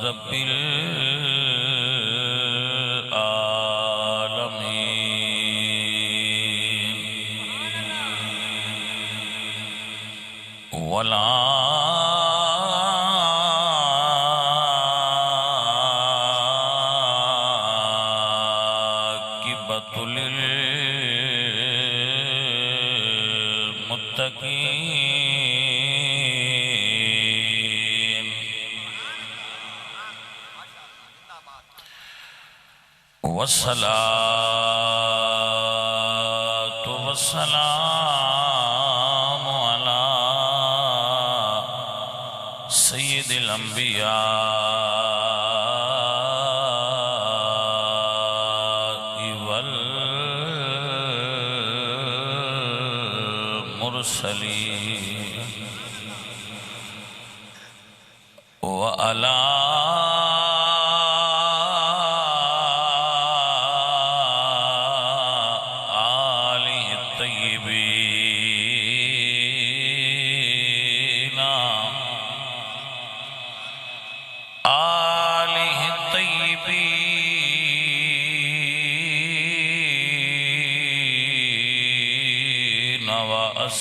رب العالمين والعاقبة للمتقين والصلاة والسلام على سيد الأنبياء والمرسلين وعلى آله الطيبين وأصحابه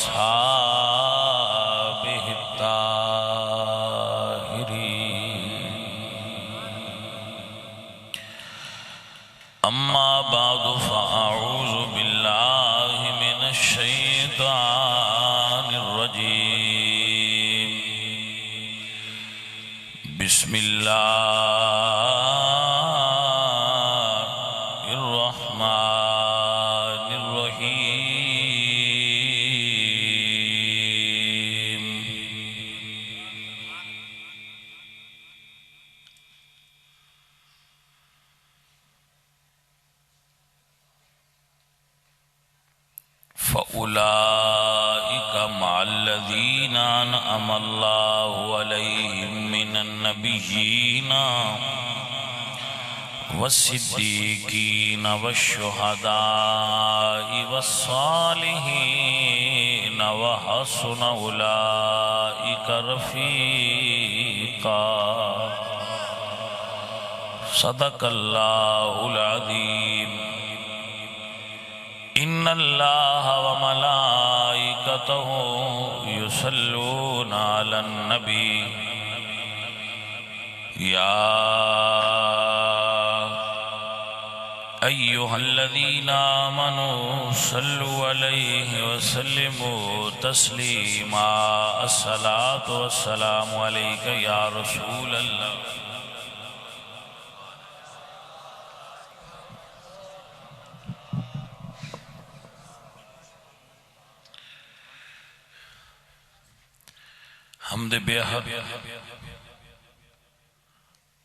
الطاهرين أما بعد فأعوذ بالله من الشيطان الرجيم بسم الله الرحمن الرحيم فأولئك مع الذين أنعم الله عليهم من النبيين والصديقين والشهداء والصالحين وحسن أولئك رفيقا صدق الله العظيم إن الله وملائكته يصلون على النبي يا أيها الذين آمنوا صلوا عليه وسلموا تسليما الصلاة والسلام عليك يا رسول الله حمد بے حق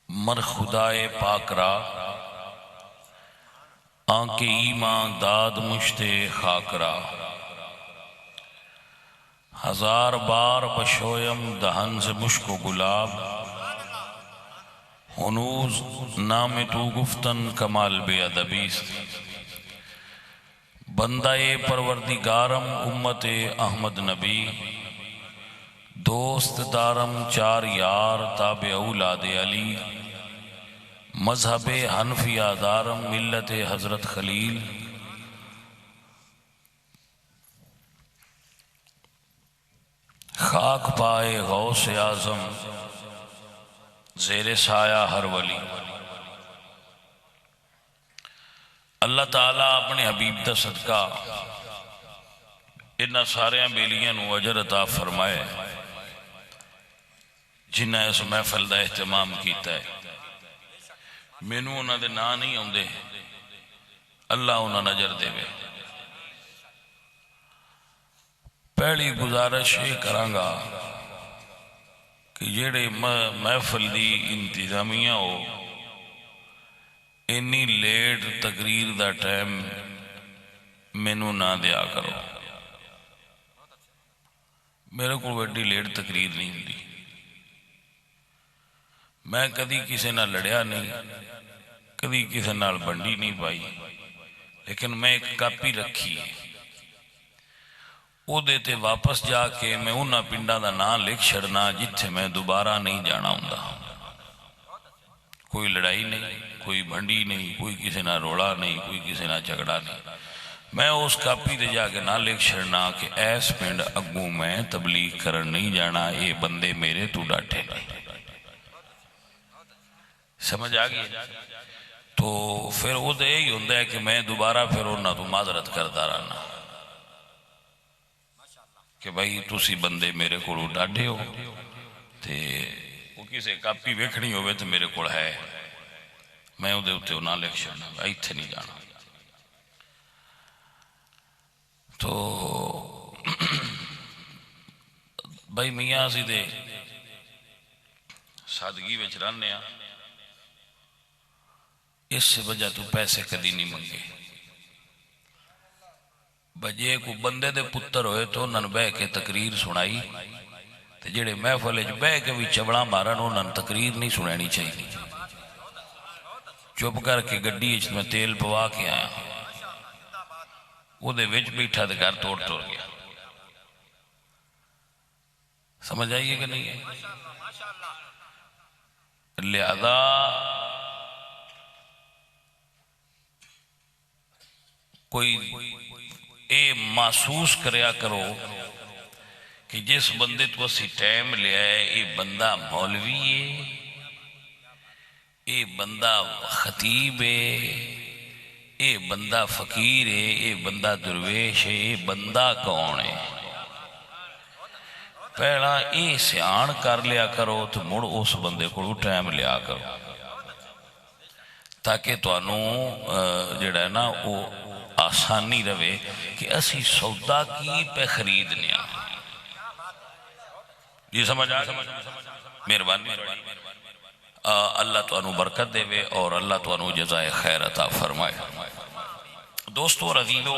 مر خدائے پاک را آنکہ ایمان داد مشتے خاک را ہزار بار بشویم دہن سے مشک و گلاب ہنوز نام تو گفتن کمال بے ادبیست بندہ پروردگارم امت احمد نبی دوست دارم چار یار تابع اولاد علی مذہب حنفیہ دارم ملت حضرت خلیل خاک پائے غوث اعظم زیر سایہ ہر ولی اللہ تعالیٰ اپنے حبیب دا صدقہ انہاں ساریاں بیلیاں نو اجر عطا فرمائے جنہیں اس محفل دا اہتمام کیتا ہے مینوں انہاں دے نا نہیں ہوندے اللہ انہاں نجر دے وے پہلی گزارش یہ کرانگا کہ جیڑے محفل دی انتظامیہ ہو انی لیٹ تقریر دا ٹائم مینوں نہ دیا کرو میرے کو ویڈی لیٹ تقریر نہیں ہوندی میں کدی کسی نہ لڑیا نہیں کدی کسی نال بنڈی نہیں پائی لیکن میں ایک کاپی رکھی ہے وہ تے واپس جا کے میں انہاں پنڈاں دا نام لکھ چھڑنا جتھے میں دوبارہ نہیں جانا ہوں. کوئی لڑائی نہیں، کوئی بھنڈی نہیں، کوئی کسی نہ روڑا نہیں، کوئی کسی نہ جھگڑا نہیں. میں اس کاپی دے جا کے نہ لکھ چھڑنا کہ ایس پنڈ اگوں میں تبلیغ کرن نہیں جانا، یہ بندے میرے تو ڈاٹے نہیں. سمجھ آ گئی؟ تو پھر وہ تو یہی ہوتا ہے کہ میں دوبارہ پھر انہاں تو معذرت کرتا رہنا کہ بھائی تسی بندے میرے کو ڈاڈے ہو، تے وہ کسی کاپی ویکھنی ہوئے تو میرے کو ہے، میں وہ دے نہ لکھ چھڑنا ایتھے نہیں جانا. تو بھائی میاں اسی دے سادگی وچ رہنے ہاں، اس سے وجہ تو پیسے کدی نہیں منگے. بجے کو بندے دے پتر ہوئے تو انہوں نے بہ کے تقریر سنائی، تے جڑے محفل وچ بہ کے بھی چبڑا مارن انہوں نے تقریر نہیں سنانی چاہیے. چپ کر کے گڈی وچ میں تیل پوا کے آیا، وہ دے وچ بیٹھا تے گھر توڑ گیا. سمجھ آئیے کہ نہیں ہے؟ لہذا کوئی اے محسوس کریا کرو کہ جس بندے تو اسی ٹائم لیا ہے یہ بندہ مولوی ہے، یہ بندہ خطیب ہے، یہ بندہ فقیر ہے، یہ بندہ درویش ہے، یہ بندہ کون ہے. پہلا یہ سیان کر لیا کرو تو مڑ اس بندے کو ٹائم لیا کرو تاکہ تانوں جڑا ہے نا وہ آسانی رہے کہ اسی سودا کی پہ خریدنے. جی سمجھ آ گئی؟ مہربانی اللہ تانوں برکت دے وے اور اللہ تانوں جزائے خیر عطا فرمائے. دوستو اور عزیزو،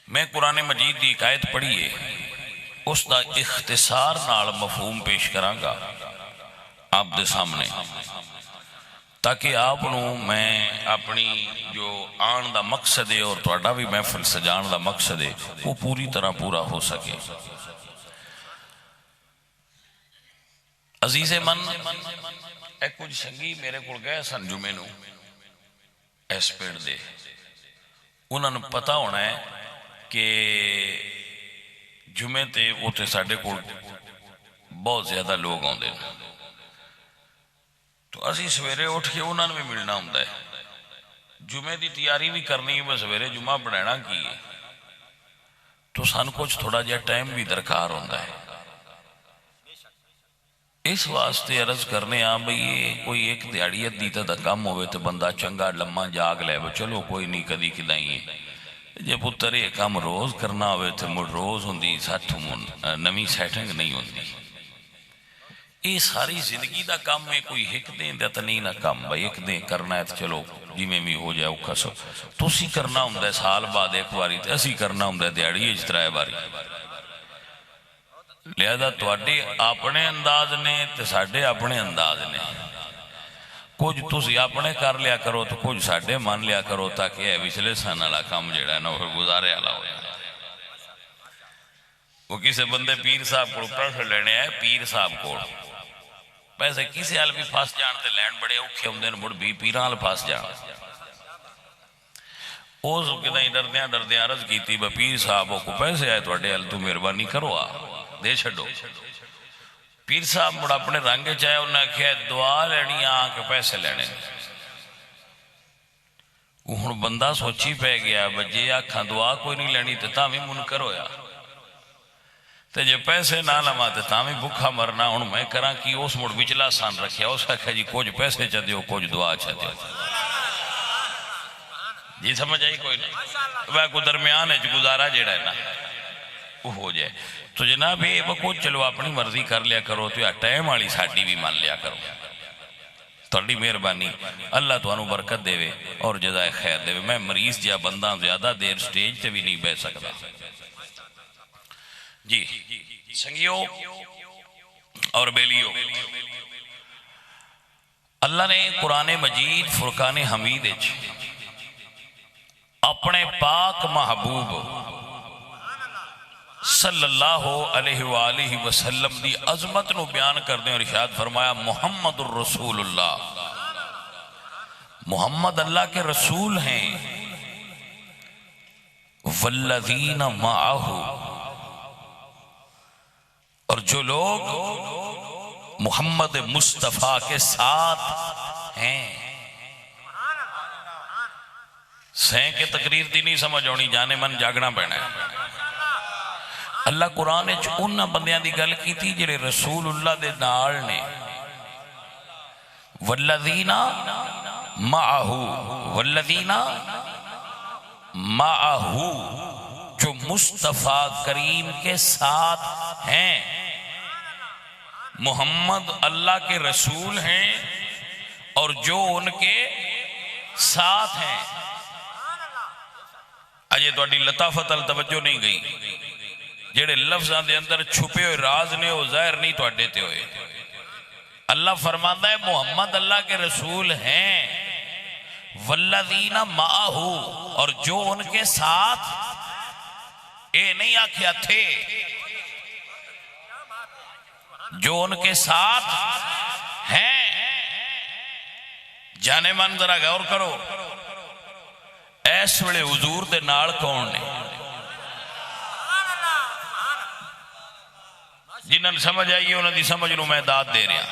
میں قرآن مجید دی آیت پڑھی ہے، اس دا اختصار نال مفہوم پیش کرانگا آپ دے سامنے تاکہ آپ میں اپنی جو آن دا مقصد ہے اور توڑا بھی محفل سجان دا مقصد ہے وہ پوری طرح پورا ہو سکے. عزیز من، ایک کچھ سنگی میرے کو گئے سن جمعے نو ایس پیڑ دے، انہوں نے پتا ہونا ہے کہ جمعے تے وہ تے ساڑھے کو بہت زیادہ لوگ آن دے، تو اسی سویرے اٹھ کے انہوں نے بھی ملنا ہوں ہے. جمعے دی تیاری بھی کرنی ہے، بس سویرے جمعہ پڑھنا کی ہے تو سان کچھ تھوڑا جا ٹائم بھی درکار ہوں ہے. اس واسطے عرض کرنے ہاں بھئی کوئی ایک دیاڑیت دیتا دا کم ہوئے تو بندہ چنگا لمحہ جاگ لے، چلو کوئی نہیں کدی کدائیں ہے. جے پتر یہ کام روز کرنا ہوئے تو مڑ روز ہوں دی ساتھ نمی سیٹنگ نہیں ہوں دی. یہ ساری زندگی دا کام میں کوئی ایک دیں دیتا نہیں نہ کام بھائی ایک دیں کرنا ہے تو چلو جی میں بھی ہو جائے اوکھا سو تو اسی کرنا ہوں دے سال بعد ایک باری تو اسی کرنا ہوں دے دیاڑی اجترائے باری. لہذا توڑے اپنے انداز نے تو ساڑھے اپنے انداز نے کچھ تسی اپنے کر لیا کرو تو کچھ ساڑھے مان لیا کرو تاکہ ہے بچلے سن اللہ کام جڑا ہے نا وہ گزارے اللہ ہو جائے. وہ کسی بندے پیر صاحب کو پیسے لینے آئے، پیر صاحب کو پیسے کسی حال بھی پاس جانتے لینڈ بڑے اوکھے ہوں دے مڑ بھی پیران پاس جان. اوز کدھائیں ڈردیاں عرض کی تھی پیر صاحبوں کو پیسے آئے تو اڈے حال تو مہربانی کرو دے چھڑو. پیر صاحب مڑا اپنے رنگے چاہے انہوں نے کہا دعا لینی آنکھ پیسے لینے. وہ بندہ سوچی پہ گیا بجے آنکھاں دعا کوئی نہیں لینی تو تاں بھی منکر ہویا تو جے پیسے نہ لما تو تاں بھی بکھا مرنا. ہوں میں کراں کی اس مڑ بچلا سان رکھیا اس کا کہا جی کچھ پیسے چاہ دیو کچھ دعا چاہ دیو. جی سمجھ آئی کوئی نہیں وہ کو درمیان ہے جو گزارا جیڑا ہے نا وہ ہو جائے. تو جناب یہ وہ چلو اپنی مرضی کر لیا کرو تو یا ٹائم والی ساڑھی بھی مان لیا کرو. تھوڑی مہربانی اللہ تانوں برکت دے وے اور جزائے خیر دے وے. میں مریض جا بندہ زیادہ دیر سٹیج تے بھی نہیں بہ سکتا. جی سنگیو اور بیلیو، اللہ نے قرآن مجید فرقان حمید اپنے پاک محبوب صلی اللہ علیہ وآلہ وسلم دی عظمت نو بیان کر دیں اور ارشاد فرمایا محمد الرسول اللہ، محمد اللہ کے رسول ہیں، والذین معہ، اور جو لوگ محمد مصطفیٰ کے ساتھ ہیں۔ سین کے تقریر دی نہیں سمجھ ہونی، جانے من جاگنا پینا ہے۔ اللہ قرآن انہاں بندیاں دی گل کی تھی جڑے رسول اللہ دے نال نے، والذین معہ، والذین معہ، جو مصطفیٰ کریم کے ساتھ ہیں، محمد اللہ کے رسول ہیں اور جو ان کے ساتھ ہیں۔ اجے تو لطافت التوجہ نہیں گئی، جڑے لفظاں دے اندر چھپے ہوئے راز نے وہ ظاہر نہیں تو اڈے تے ہوئے۔ اللہ فرماتا ہے محمد اللہ کے رسول ہیں، والذین معہ، اور جو ان کے ساتھ، اے نہیں آکھیا تھے، جو ان کے ساتھ ہیں۔ جانے من ذرا غور کرو، ایس ویلے حضور دے نال کون نے؟ جنہاں نے سمجھ آئیے انہاں دی سمجھ نو میں داد دے رہا۔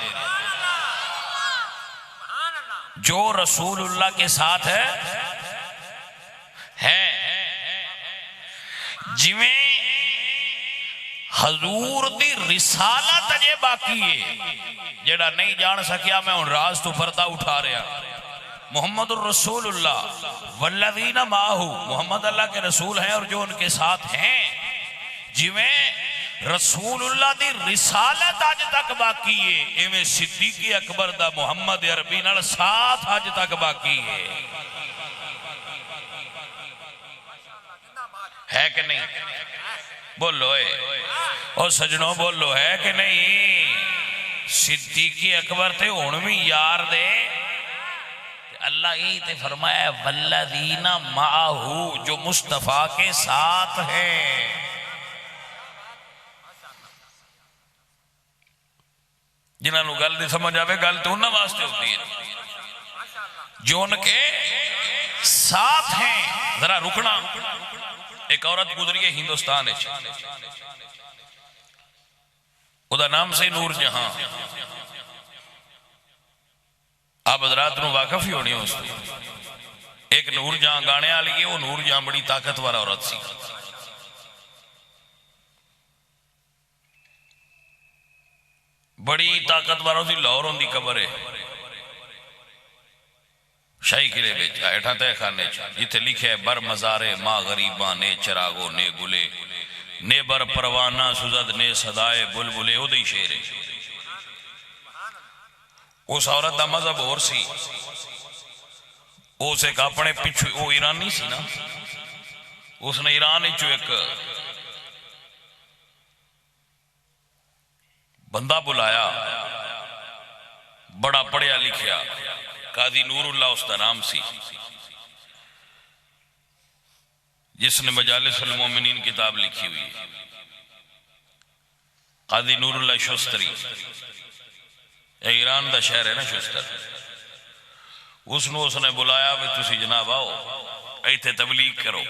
جو رسول اللہ کے ساتھ ہے جویں حضور دی رسالت اجے باقی ہے، جڑا نہیں جان سکیا میں ان راز تو پردہ اٹھا رہا۔ محمد الرسول اللہ والذین معہ، محمد اللہ کے رسول ہیں اور جو ان کے ساتھ ہیں، جویں رسول اللہ دی رسالت آج تک باقی ہے، ایویں صدیق اکبر دا محمد عربی نال ساتھ آج تک باقی ہے کہ نہیں؟ بولو اور سجنوں بولو، ہے کہ نہیں؟ صدیق اکبر تے ہن بھی یار دے، اللہ یہی تے فرمایا والذین معہ، جو مصطفیٰ کے ساتھ ہیں۔ جنہاں نو گل دی سمجھ آوے، گل تو انہاں واسطے ہوتی ہے جو ان کے ساتھ ہیں۔ ذرا رکنا، ایک عورت گزری ہے ہندوستان ہے، خدا نام سے نور جہاں، آپ حضرات نو واقف ہی ہونی ہو اس میں۔ ایک نور جہاں گانے آ لیے، وہ نور جہاں بڑی طاقتور عورت سی، بڑی طاقتور سی، لاہور ہوندی قبر ہے شاہی قلعے وچ، ہیٹھاں تہ خانے چ، جتھے لکھے بر مزارے ماں غریباں نے چراغو نے گلے، نے بر پروانہ سزد نے صدائے بلبلے، او دی شعر ہے۔ اس عورت دا مذہب اور سی، اس ایک اپنے پچھو، وہ ایرانی سی نا، اس نے ایران چو ایک بندہ بلایا، بڑا پڑھیا لکھیا، قاضی نور اللہ اس کا نام سی، جس نے مجالس المومنین کتاب لکھی ہوئی، قاضی نور اللہ شستری، ایران دا شہر ہے نا شستر۔ اس نے بلایا کہ تسی جناب آؤ ایتھے تبلیغ کرو۔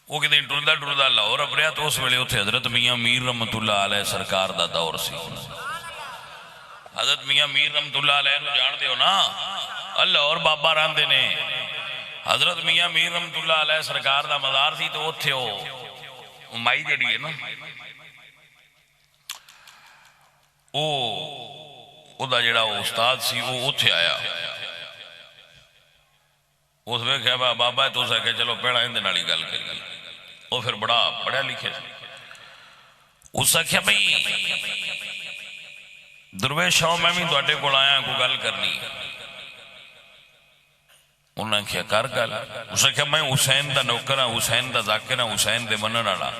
وہ کدیں ٹردا ٹردا لاہور اپریا، تو اس ویلے اتنے حضرت میاں میر رحمت اللہ علیہ سرکار دا دور سی۔ حضرت میاں میر رحمت اللہ علیہ نو جان دیو نا، اللہ اور بابا راندے نے، حضرت میاں میر رحمت اللہ علیہ سرکار دا مزار سی، تو اتھے وہ مائی جڑی ہے نا، او دا جڑا استاد سی، وہ اتھے آیا، اس میں کہا بابا ہے، تو اسے کہا چلو پہلا اندے نالی گل کری۔ وہ پھر بڑا پڑھیا لکھے سی، اس سے کہا بھئی درویش ہوں، میں بھی تواڈے کول آیا کو گل کرنی۔ انہوں نے کہا کر گل۔ اس نے کہا میں حسین دا نوکر ہوں، حسین دا ذاکر ہوں، حسین دے منن والا۔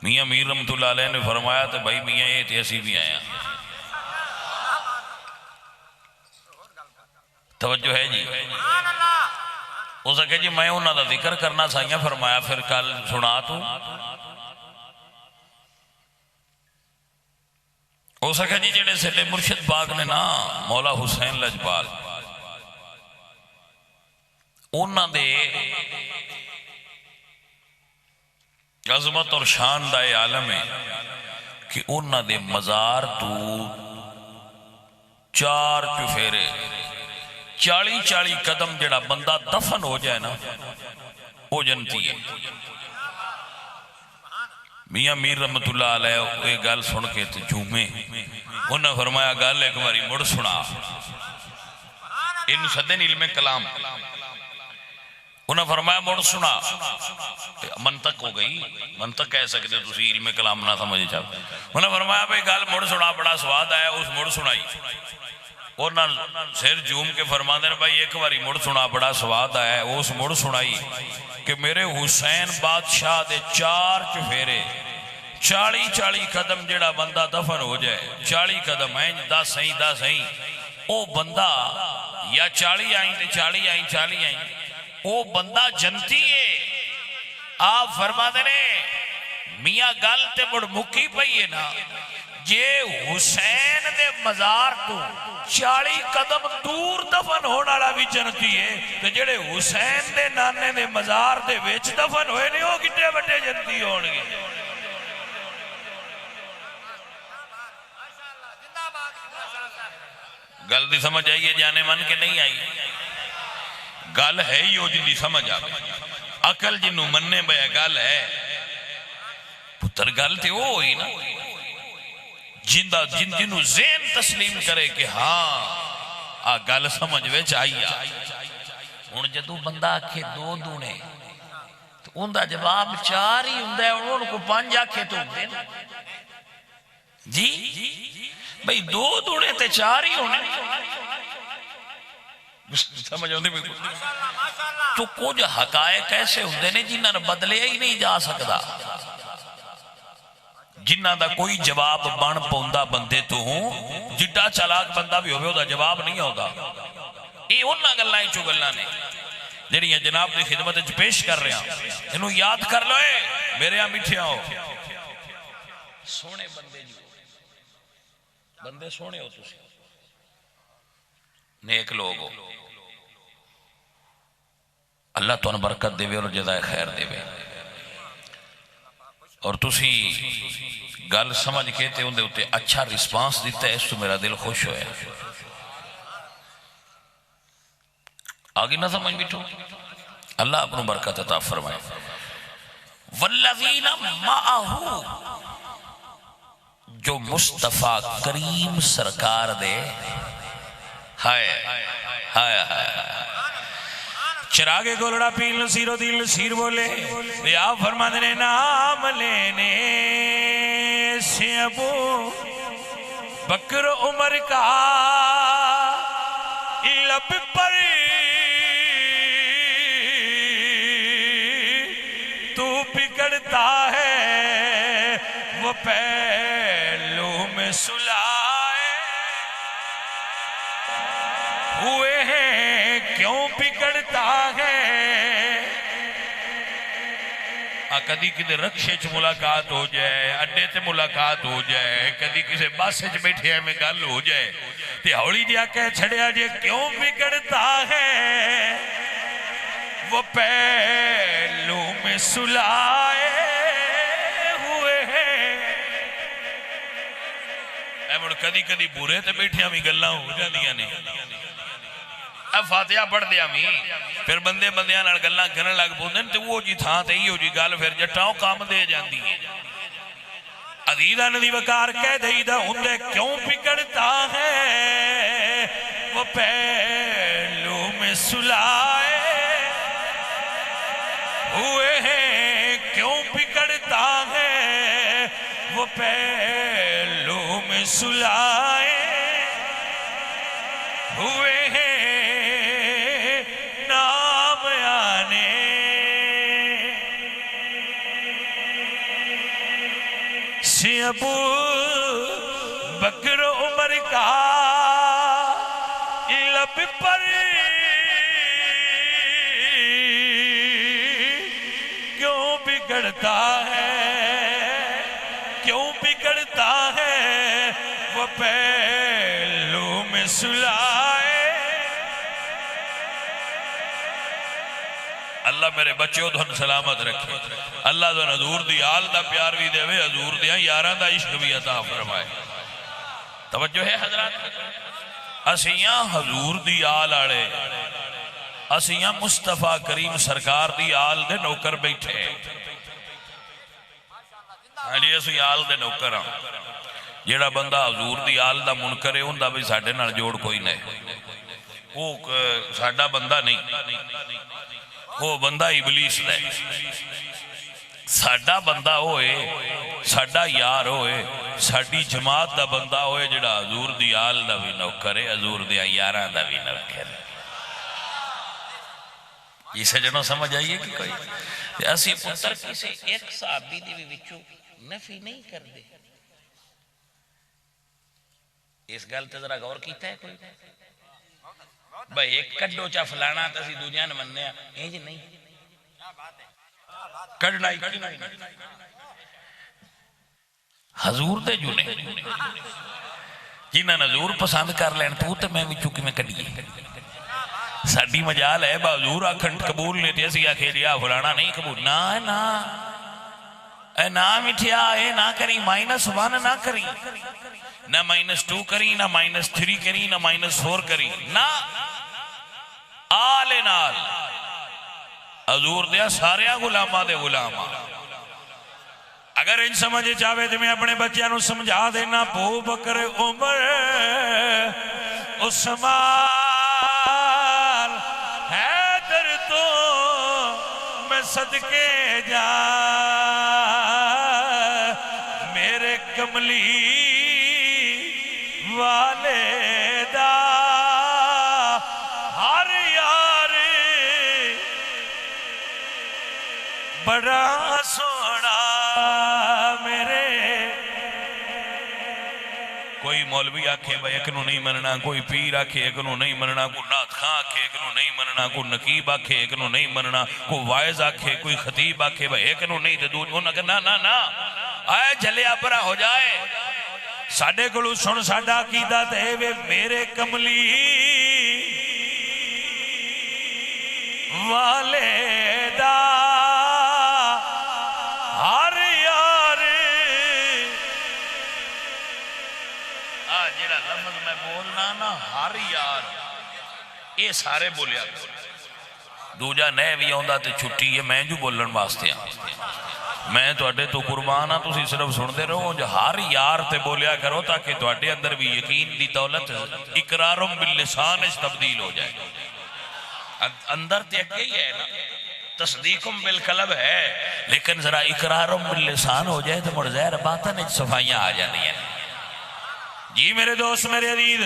میاں میر رحمت اللہ علیہ نے فرمایا تو بھائی میاں یہ تھے اسی بھی آیا۔ توجہ ہے جی؟ ہو سکے جی میں انہوں دا ذکر کرنا سائیاں فرمایا پھر کل سنا تو ہو سکے جی جڑے سیدے مرشد پاک نے نا مولا حسین لجپال انہوں دے عظمت اور شان دا عالم ہے کہ انہوں دے مزار تو 4 چفیرے 40 قدم جڑا بندہ دفن ہو جائے نا وہ جنتی ہے میاں میر رحمت اللہ علیہ یہ گل سن کے جھومے انہوں نے فرمایا گل ایک باری مڑ سنا انہوں سدے علم کلام انہوں نے فرمایا مڑ سنا منطق ہو گئی منطق کہہ سکتے تسی علم کلام نہ سمجھ چاہو انہوں نے فرمایا بھئی گل مڑ سنا بڑا سواد آیا اس مڑ سنائی اور نہ سر جھوم کے فرما دیں بھائی ایک باری مڑ سنا بڑا سواد آیا ہے اس مڑ سنائی کہ میرے حسین بادشاہ دے 4 چفیرے 40 قدم جڑا بندہ دفن ہو جائے 40 قدم ہیں 10 ہیں او بندہ یا 40 آئیں تے 40 آئیں او بندہ جنتی ہے آپ فرما دیں میاں گل تے مڑ مکی پئی ہے نا جے حسین دے مزار تو 40 قدم دور دفن ہونے والا بھی جنتی ہے تو جڑے حسین دے نانے دے مزار دے وچ دفن ہوئے نہیں ہو کٹے بٹے جنتی ہون گے گل دی سمجھ آئیے جانے من کے نہیں آئی گل ہے ہی ہو جن دی سمجھ آ عقل جنوں مننے بیا گل ہے پتر گل تے وہ ہوئی نا جنوں ذہن تسلیم کرے کہ ہاں گل سمجھ وچ آئی ہن جدوں بندہ آکھے 2 دونے تو ان دا جواب 4 ہی ہوندا ہے انہوں کو 5 آکھے تو ہوندے نا جی بھئی 2 دونے تے 4 ہی ہونے سمجھ آندے بالکل تو کچھ حقائق ایسے ہوندے نے جنہاں نے بدلیا ہی نہیں جا سکدا جنہ دا کوئی جواب بن پوندا بندے تو ہوں جڈا چلاک بندہ بھی ہوئے دا جواب نہیں ہوتا یہ انہاں گلائیں چو گلائیں نے جنہی جناب دی خدمت پیش کر رہے ہیں انہوں یاد کر لو میرے ہاں میٹھے ہو سونے بندے جو بندے سونے ہو تسی نیک لوگ ہو اللہ تو ان برکت دے اور جزائے خیر دے اور تسی گل سمجھ کے تے ان دے ہوتے اچھا رسپانس دیتا ہے اس تو میرا دل خوش ہویا آگے نہ سمجھ بیٹھو اللہ اپنو برکت عطا فرمائے والذین معہو جو مصطفیٰ کریم سرکار دے ہائے چراغے گولڑا پیل سیرو دل سیر بولے یا فرما دنے نام لینے سے ابو بکر عمر کا لب پر تو پکڑتا ہے وہ پہلو میں سلائے ہوئے ہیں کیوں پکڑتا ہے کدی کدھر رکشے چ ملاقات ہو جائے اڈے تے ملاقات ہو جائے کدی کسی بس چ بیٹھے میں گل ہو جائے تے ہولی جا کہہ چھڑیا جے کیوں بگڑتا ہے وہ پہلو میں سلائے ہوئے ہیں اے مڑ کدی کدی بورے تے بیٹھے ہمیں گلاں ہو جاندیاں نے اب فاتحہ پڑھ دیا میں پھر بندے بندیاں نال گلاں کرن لگ پوندے تے وہ جی تھاں تے ہی گل پھر جٹاؤ کام دے جاندی ہے عزیزاں دی وقار کہہ دئیدا ہوندے کیوں پکڑتا ہے وہ پہلو میں سلائے ہوئے ہیں کیوں پکڑتا ہے وہ پہلو میں سلائے ہوئے ہیں نام آنے سے ابو بکر عمر کا لب پر بگڑتا ہے، کیوں بگڑتا ہے وہ پہلو میں سلائے۔ اللہ میرے بچوں دھن سلامت رکھے، اللہ دھن حضور دی آل دا پیار بھی دے وے، حضور دیاں یاراں دا عشق بھی عطا فرمائے۔ توجہ ہے حضرات، اسیاں حضور دی آل آڑے، اسیاں مصطفیٰ کریم سرکار دی آل دے نوکر بیٹھے، علی اسی آل دے نوکر ہاں۔ جیڑا بندہ حضور دی آل دا منکر ہے ان دا بھی ساڑھے نال جوڑ کوئی نہیں، وہ ساڑھا بندہ نہیں، وہ بندہ ابلیس ہے۔ ساڑھا بندہ ہوئے، ساڑھا یار ہوئے، ساڑھی جماعت دا بندہ ہوئے جڑا حضور دی آل دا بھی نوکر ہے، حضور دی یاراں دا بھی نوکر ہے۔ یہ سجنوں سمجھ آئیے کہ کوئی اسی پتر کسی ایک صحابی دی بھی وچو نفی نہیں کر دے۔ اس گل تے ذرا غور کیتا ہے کوئی؟ بھائی ایک کڈو چا فلانا تا سی دنیا نے مننے ہیں جی نہیں، کڈنا ہی حضور دے جنے جنہاں حضور پسند کر لین تو تے میں وچوں کیویں کڈیے؟ ساڈی مجال ہے با حضور آکھن قبول نہیں تے اسی آکھے جی فلانا نہیں قبول، نہ نہ اے نہ مٹھیا، اے نہ کری -1 نہ کری، نہ -2 کری، نہ -3 کری، نہ -4 کری، نہ آل نال حضور دیا سارے غلامہ دے غلامہ۔ اگر ان سمجھے چاہے تو میں اپنے بچیاں نو سمجھا دینا، ابو بکر عمر عثمان حیدر تو میں صدقے جا میرے کملی والدہ، ہر یار بڑا سونا میرے۔ کوئی مولوی آکھے بھائی ایک نو نہیں مننا، کوئی پیر آکھے ایک نو نہیں مننا، کوئی نعت خاں آکھے ایک نو نہیں مننا، کوئی نقیب آکھے ایک نو نہیں مننا، کوئی وائز آکھے، کوئی خطیب آکھے بھائی ایک نو نہیں، نا نا نا آئے جھلیا پرا ہو جائے۔ ساڑھے کلو سن ساڑھا عقیدہ دے وے میرے کملی والدہ، ہر یار جیڑا لفظ میں بولنا نا ہر یار، یہ سارے بولیا دوجا نئے بھی آندا تے چھٹی ہے، میں جو بولن واسطے ہاں، میں توڑے تو قربان ہاں، تسی صرف سن دے رہو جو ہر یار تے بولیا کرو تاکہ توڑے اندر بھی یقین دی دولت اقرارم باللسان اس تبدیل ہو جائے۔ اندر تے اگے ہی ہے نا، تصدیقم بالقلب ہے، لیکن ذرا اقرارم باللسان ہو جائے تو مرزیر باطن اچ صفائیاں آ جاتی ہیں۔ جی میرے دوست میرے عزیز،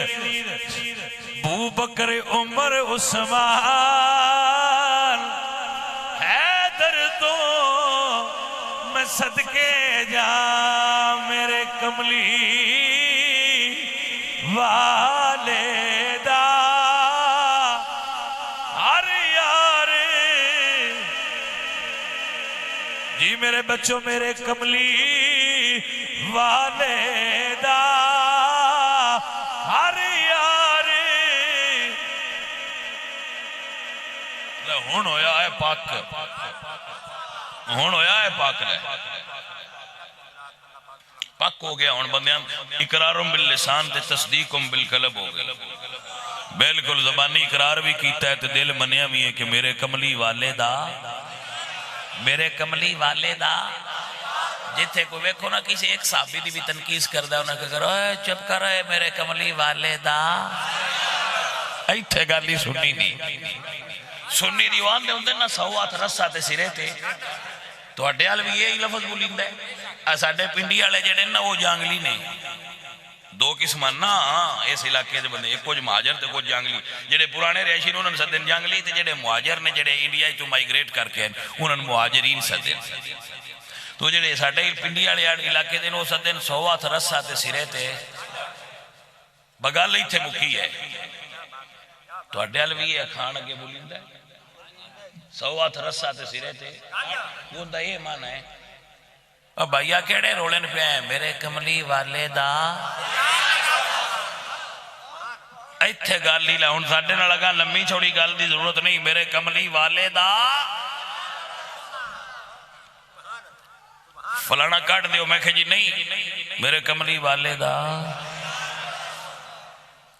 ابو بکر عمر عثمان حیدر تو میں صدقے جا میرے کملی والدہ، ہر یار جی میرے بچوں میرے کملی والدہ، ہر یار ہون ہویا ہے پاک، ہون ہویا ہے پاک رہے، پاک ہو گیا ہون بندیاں، اقرارم باللسان تے تصدیقم بالقلب ہو گیا، بالکل زبانی اقرار بھی کیتا ہے تے دل منیا بھی ہے کہ میرے کملی والدہ، میرے کملی والدہ۔ جتھے کو ویکھو نا کسی ایک صحابی دی بھی تنقیس کر دا انہاں کہ کرو اے چپ کر اے میرے کملی والدہ، ایتھے گالی سنی دی سنی دیوان دے ہوندے نا سوات رسا تے سرے تے تو اڈیال بھی یہی لفظ بولیں دے، ساڑھے پنڈی والے جڑے نا وہ جانگلی نے دو قسمان نا اس علاقے دے بندے، ایک کچھ مہاجر تے کچھ جانگلی، جڑے پرانے رہشین انہوں نے سدن جانگلی تے جڑے مہاجر نے جڑے انڈیا تو مائگریٹ کر کے انہوں نے مہاجرین سدن، تو جڑے ساڑھے پنڈی والے علاقے دے نو سدن سوات رسا تے سرے تے بگال ایتھے مکی ہے تو اڈیال بھی یہ کھان اگے بولیں دے 100 رسا تے سرے تے اوندا یہ مانا ہے اور بھائیا کیڑے رولن پہ ہیں میرے کملی والے دا ایتھے گل ہی لا ہن ساڈے نال لگا لمبی چھوڑی گل دی ضرورت نہیں میرے کملی والے دا فلانا کٹ دیو میں کہ جی نہیں میرے کملی والے دا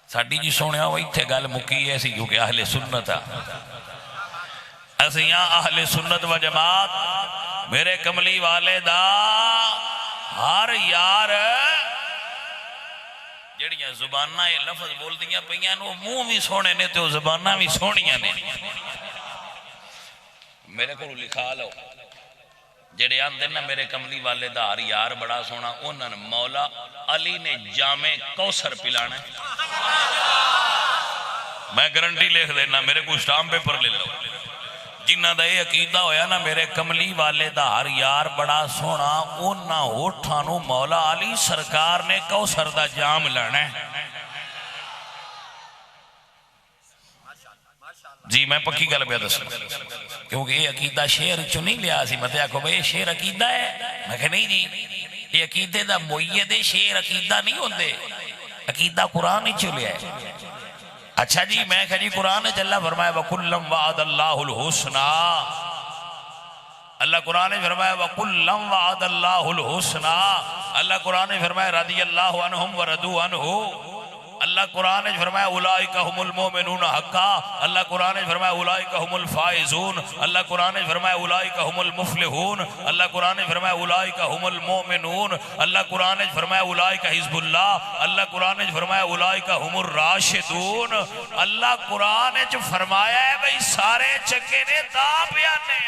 ساڈی جی سونیا وہ ایتھے گل مکی ہے سی کیونکہ اہل سنت اسیاں اہل سنت و جماعت میرے کملی والے دا ہر یار جڑیاں زبانہ یہ لفظ بول دیاں پہیاں نو منہ بھی سونے نے تو زبانہ بھی سونیاں نے میرے کو لکھا لو جڑے آندے نا میرے کملی والے دا ہر یار بڑا سونا انہاں مولا علی نے جامع کوثر پلانا ہے میں گارنٹی لکھ دینا میرے کو اسٹامپ پیپر لے لو جنہ دا یہ عقیدہ ہویا نا میرے کملی والے دا ہر یار بڑا سونا انہاں ہوٹھانو مولا علی سرکار نے کوثر دا جام لانا ہے جی میں پکی گل پہ دس کیونکہ یہ عقیدہ شعر چو نہیں لیا سی مت آکھو بھئی شعر عقیدہ ہے میں کہ نہیں جی یہ عقیدے دا مؤید شعر عقیدہ نہیں ہوندے عقیدہ قرآن ہی چو لیا ہے اچھا جی میں کہ جی قرآن جلہ فرمایا وَكُلَّمْ وَعَدَ اللَّهُ الْحُسْنَى اللہ قرآن فرمایا وَكُلَّمْ وَعَدَ اللَّهُ الْحُسْنَى اللہ قرآن فرمایا رضی اللہ عنہم وردو عنہ اللہ قرآن نے فرمایا اولئک هم المؤمنون حقا اللہ قرآن نے فرمایا اولئک هم الفائزون اللہ قرآن نے فرمایا اولئک هم المفلحون اللہ قرآن نے فرمایا اولئک هم المؤمنون اللہ قرآن نے فرمایا اولئک حزب اللہ اللہ قرآن نے فرمایا اولئک هم الراشدون اللہ قرآن نے فرمایا ہے بھئی سارے چکے نے دا بیانے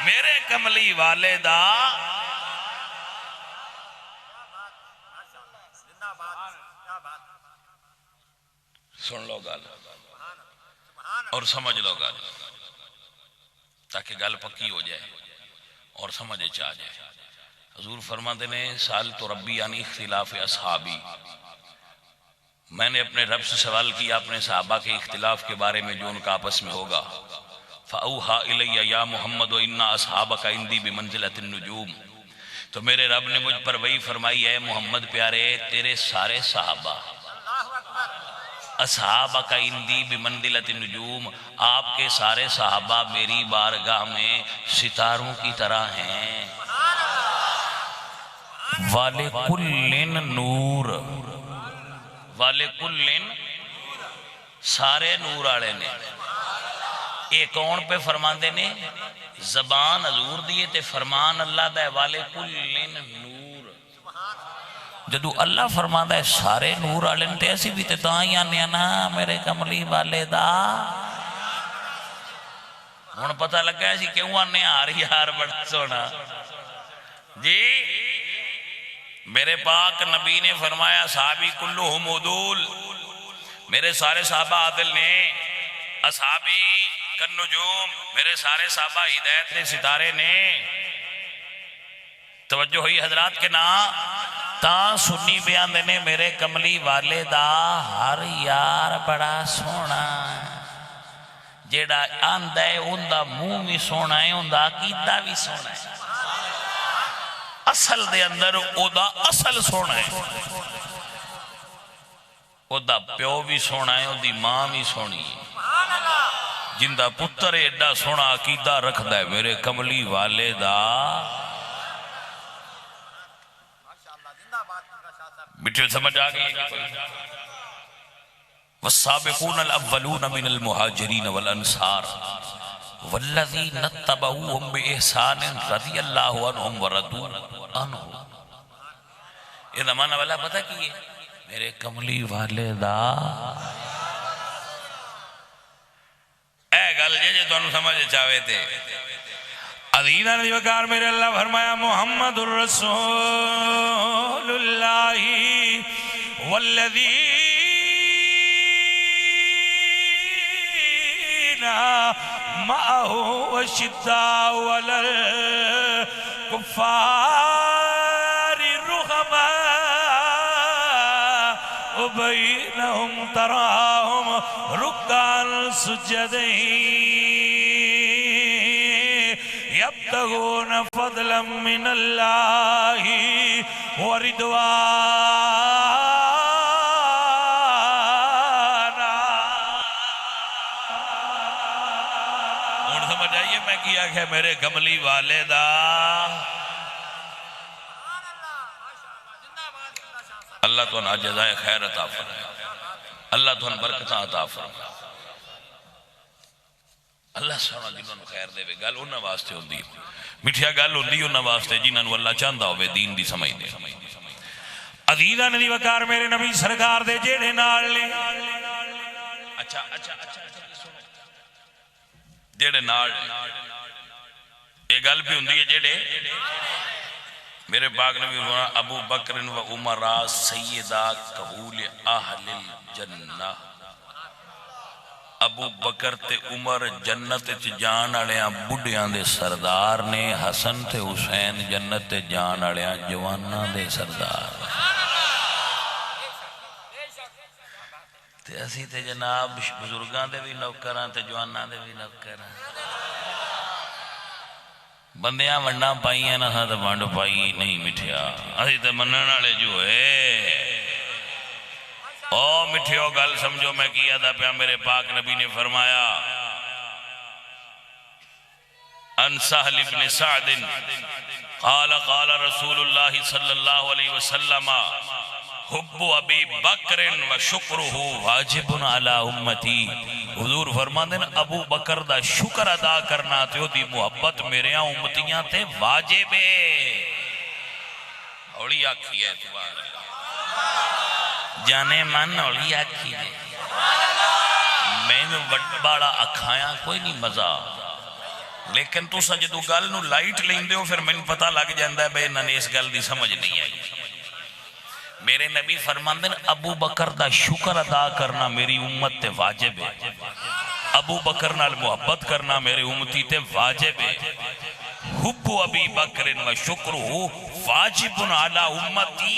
میرے کملی والے دا سن لو گل اور سمجھ لو گل تاکہ گل پکی ہو جائے اور سمجھے چاہ جائے حضور فرماتے نے سال تو ربی یعنی اختلاف اصحابی میں نے اپنے رب سے سوال کیا اپنے صحابہ کے اختلاف کے بارے میں جو ان کا آپس میں ہوگا فَأَوْحَا إِلَيَّ يَا مُحَمَّدُ وَإِنَّا أَصْحَابَكَ عِنْدِي بِمَنْزِلَةِ النُّجُومِ تو میرے رب نے مجھ پر وہی فرمائی ہے محمد پیارے تیرے سارے صحابہ اصحابہ کا اندی بمنزلۃ النجوم آپ کے سارے صحابہ میری بارگاہ میں ستاروں کی طرح ہیں وَلِكُلٍّ نور وَلِكُلٍّ سارے نور آڑے نے ایک کون پہ فرمان دینے زبان حضور دیئے تے فرمان اللہ دے وَلِكُلٍّ نور جدو اللہ فرماتا ہے سارے نور آلن تے ایسی بھی تے تو آئی آنے نا میرے کملی والے دا ہون پتہ لگا ہے کیوں آنے یار بڑا سونا جی میرے پاک نبی نے فرمایا صحابی کلہم عدول میرے سارے صحابہ عادل نے اصحابی کنجوم میرے سارے صحابہ ہدایت نے ستارے نے توجہ ہوئی حضرات کے نام تاں سنی بیان دینے میرے کملی والے دا ہر یار بڑا سونا جیڑا آندہ ہے ان دا منہ بھی سونا ہے ان دا عقیدہ بھی سونا ہے اصل دے اندر او دا اصل سونا ہے او دا پیو بھی سونا ہے او دی ماں بھی سونی ہے جن دا پتر ایڈا سونا عقیدہ رکھ دا ہے میرے کملی والے دا بیٹھے سمجھ آگئی والسابقون الاولون من المہاجرین والانصار والذین اتبعوهم بإحسان رضی اللہ عنہم وردون عنہ یہ زمانہ والا پتہ کیے میرے کملی والے دا اے گل جے تو انہوں سمجھ چاہوے تھے عزیزہ نے وقار میرے اللہ فرمایا محمد الرسول اللہ والذین معه وشداء علی الکفار رحماء بینہم تراہم رکعا سجدین یبتغون فضلا من اللہ ورضوانا. ہن سمجھ آئیے میں کیا کہ میرے کملی والدہ اللہ تو نہ جزائے خیر عطا فرمائے، اللہ تو نہ برکت عطا فرمائے، اللہ سونا جنہوں نے خیر دے وے. گل انہاں واسطے ہوندی میٹھیا گل ہوندی انہاں واسطے جنہاں اللہ چاہندا ہوے دین دی سمجھ دے. عزیزاں نے وقار میرے نبی سرکار دے جیڑے نال نے اچھا جیڑے نال یہ گل بھی ہوندی ہے جیڑے میرے پاک نبی فرمایا ابو بکر و عمر سیدہ کہول اہل الجنہ. ابو بکر تے عمر جنت چ جان والےاں بڈھیاں دے سردار نے، حسن تے حسین جنت تے جان والےاں جواناں دے سردار. تے اسی تے جناب بزرگاں دے بھی نوکراں تے جواناں دے بھی نوکراں. بندیاں ونڈاں پائیاں نہ تو ونڈ پائی نہیں مٹھیا. اسی تے منن والے جو ہے او مٹھیو گل سمجھو میں کیا تھا پیا. میرے پاک نبی نے فرمایا ان سہل ابن سعد قال قال رسول اللہ صلی اللہ علیہ وسلم حب ابی بکر و شکرہ واجب علی امتی. حضور فرماندے نا ابو بکر دا شکر ادا کرنا تے دی محبت میرے امتیاں تے واجب ہے. اولی آکھی ہے سبحان اللہ جانے من اولی آکھی ہے. میں بڑا اکھایا کوئی نہیں مزہ، لیکن تو جدو گل نو لائٹ لیندے ہو پھر میں پتہ لگ جاندہ ہے بے انہاں نے اس گل دی سمجھ نہیں آئی. میرے نبی فرماندے ابو بکر دا شکر ادا کرنا میری امت تے واجب ہے. ابو بکر نال محبت کرنا میرے امتی تے واجب ہے. حب ابی بکر و شکرہ واجب علی امتی.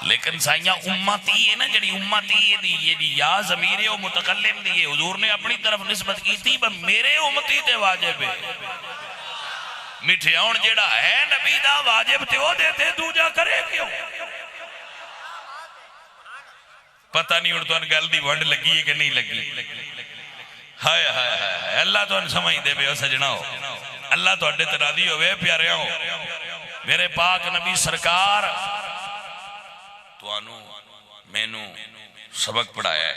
لیکن سائیاں امتی ہے نا جڑی امتی ہے یہ یا ضمیر ہے وہ متکلم دی ہے. حضور نے اپنی طرف نسبت کی تھی میرے امتی تے واجب ہے. میٹھے ہون جیڑا ہے نبی دا واجب تے وہ دیتے دوجا کرے کیوں؟ پتہ نہیں اڑ تو ان گل دی ونڈ لگی ہے کہ نہیں لگی. ہائے ہائے ہائے اللہ تو ان سمجھ دے بے ہو سجنہ ہو، اللہ تو اڈے ترادی ہوئے پیارے ہو. میرے پاک نبی سرکار تو آنو میں نو سبق پڑھایا ہے.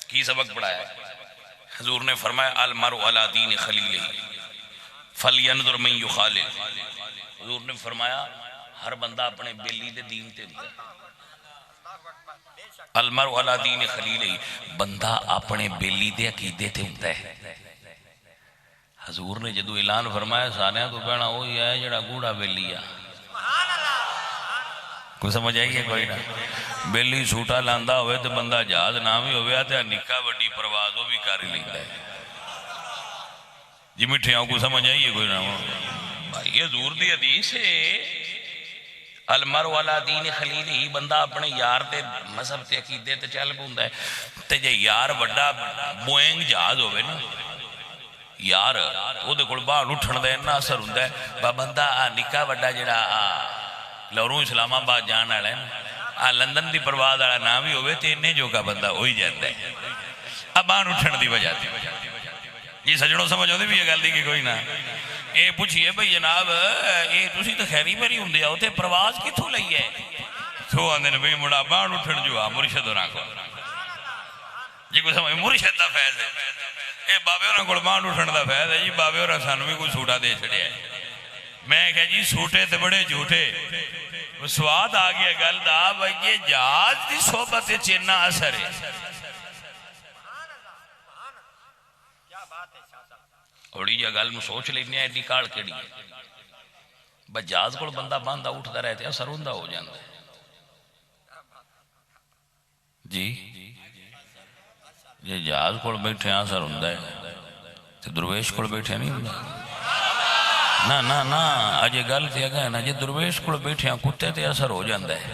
کی سبق پڑھایا ہے؟ حضور نے فرمایا المرء علی دین خلیلہ فَلْيَنْظُرْ مَنْ يُخَالِلْ. حضور نے فرمایا ہر بندہ اپنے بیلی دے دین تے ہوتا ہے. المرء علی دین خلیلہ بندہ اپنے بیلی دے عقیدے تے ہوتا ہے. حضور نے جدو اعلان فرمایا سانیاں تو پہنا وہی ہے جڑا گوڑا بیلی ہے. کوئی سمجھ آئی ہے کوئی نہ؟ بیلی سوٹا لاندہ ہوئے تو بندہ جہاز نہ بھی ہوئے تو نکا وڈی پرواز وہ بھی کاری لیتا ہے. جی مٹھے آؤں کو سمجھ آئیے کوئی نہ بھائی یہ حضور دی حدیث ہے المرء علی دین خلیل ہی. بندہ اپنے یار دے مذہب تے عقیدے تے چل پوندا ہے. تے جے یار وڈا بوئنگ جہاز ہوئے نا یار او دے کول باہر اٹھن دا اتنا اثر ہوندا ہے. بندہ نکا وڈا جڑا لوروں اسلام آباد جان والا ہے نا لندن دی پرواز والا نہ بھی ہوئے تے انہیں جو کا بندہ ہوئی جاتا ہے اب باہر اٹھن دی وجہ تے. یہ سجنوں سمجھ ہوندی بھی یہ گل دی کہ کوئی نہ اے پوچھئے بھئی جناب اے تسی تے خیری میری ہوندے آؤ تے پرواز کتھوں لئی ہے؟ تو آندے نے بھئی مڑا باہر اٹھن جو آ مرشد ہوراں کو. جی کوئی سمجھ مرشد دا فیض ہے اے بابے ہوراں کول باہر اٹھن دا فیض ہے. جی بابے ہوراں سانوں بھی کوئی سوٹا دے چھڑیا ہے. میں کہا جی سوٹے تے بڑے جھوٹے سواد آ گیا گل دا بھئی یہ جہاز دی صحبت چینہ اثر ہے. اوڑی جا گل میں سوچ لینے ہیں نکال کے لیے بس جہاز کو بندہ باندھا اٹھتا رہتے اثر ہوندہ ہو جاندہ ہے. جی یہ جہاز کو بیٹھے اثر ہوندہ ہے تو درویش کو بیٹھے نہیں ہوندہ نا نا نا آج یہ گل تھی اگا ہے نا جی درویش کو بیٹھے کتے تے اثر ہو جاندہ ہے.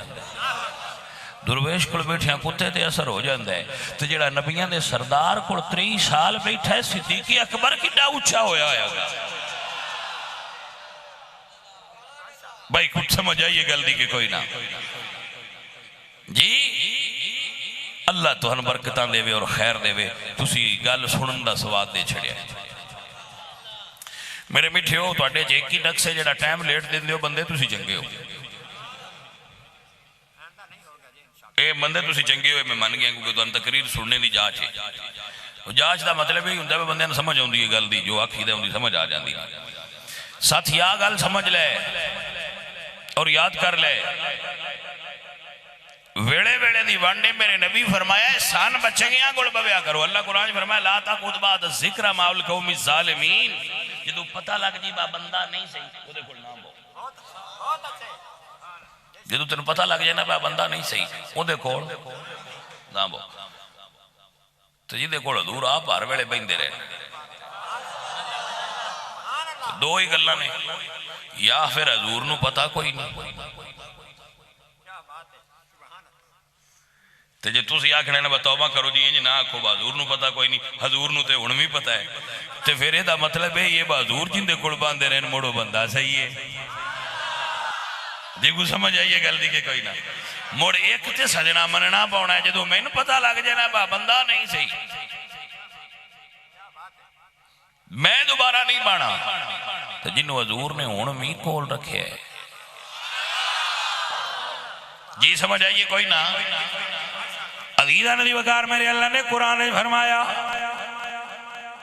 درویش کو بیٹھیاں کتے تے اثر ہو جاندہ ہے تو جڑا نبیان دے سردار کو 3 سال بیٹھا ہے صدیق اکبر کی ڈا اچھا ہویا ہے بھائی کچھ سمجھ آئیے گلدی کہ کوئی نہ جی اللہ تو ہن برکتان دے وے اور خیر دے وے تسی گل سنن دا سواد دے چھڑیا میرے میٹھے ہو تو اڈے ایک ہی ڈک سے جڑا ٹائم لیٹ دے ہو بندے تسی چنگے ہو اے بندے تسی چنگے ہوئے میں من گیا کیونکہ تو ان تقریر سننے دی جاچ ہے جاچ دا مطلب ہی ہوندہ ہے بندے نے سمجھ ہوندی ہے گل دی جو آکھی دے ہوندی سمجھ آ جاندی ساتھ یا گل سمجھ لے اور یاد کر لے ویڑے ویڑے دی وانڈے میرے نبی فرمایا احسان بچنگیاں گوڑ بویا کرو اللہ قرآن فرمایا لا تقعد بعد الذکر مع القوم الظالمین جدو پتہ لگ جی با بندہ نہیں صحیح وہ دے کول نام ہو جدو تنو پتہ لگ جائے نا با بندہ نہیں صحیح وہ دے کول نام ہو تو جی دے کول حضور آپ ہر ویڑے بیندے رہے دو ہی گلاں نے یا پھر حضور نو پتہ کوئی نہیں تے جے تسی آکھنے نہ توبہ کرو جی انج نہ آکھو حضور نو پتہ کوئی نہیں حضور نو تے ہن بھی پتہ ہے تے پھر اے دا مطلب ہے یہ حضور جن دے کول باندے رہن موڑو بندہ صحیح ہے جی کو سمجھ آئیے گل دی کہ کوئی نہ موڑ ایک تے سجنا مننا پاؤنا ہے جدوں مینوں پتہ لگ جائے نا با بندہ نہیں صحیح میں دوبارہ نہیں بانا تو جنہوں حضور نے ہن بھی کول رکھے ہے جی سمجھ آئیے کوئی نہ عزیزہ ندی وقار میرے اللہ نے قرآن نے فرمایا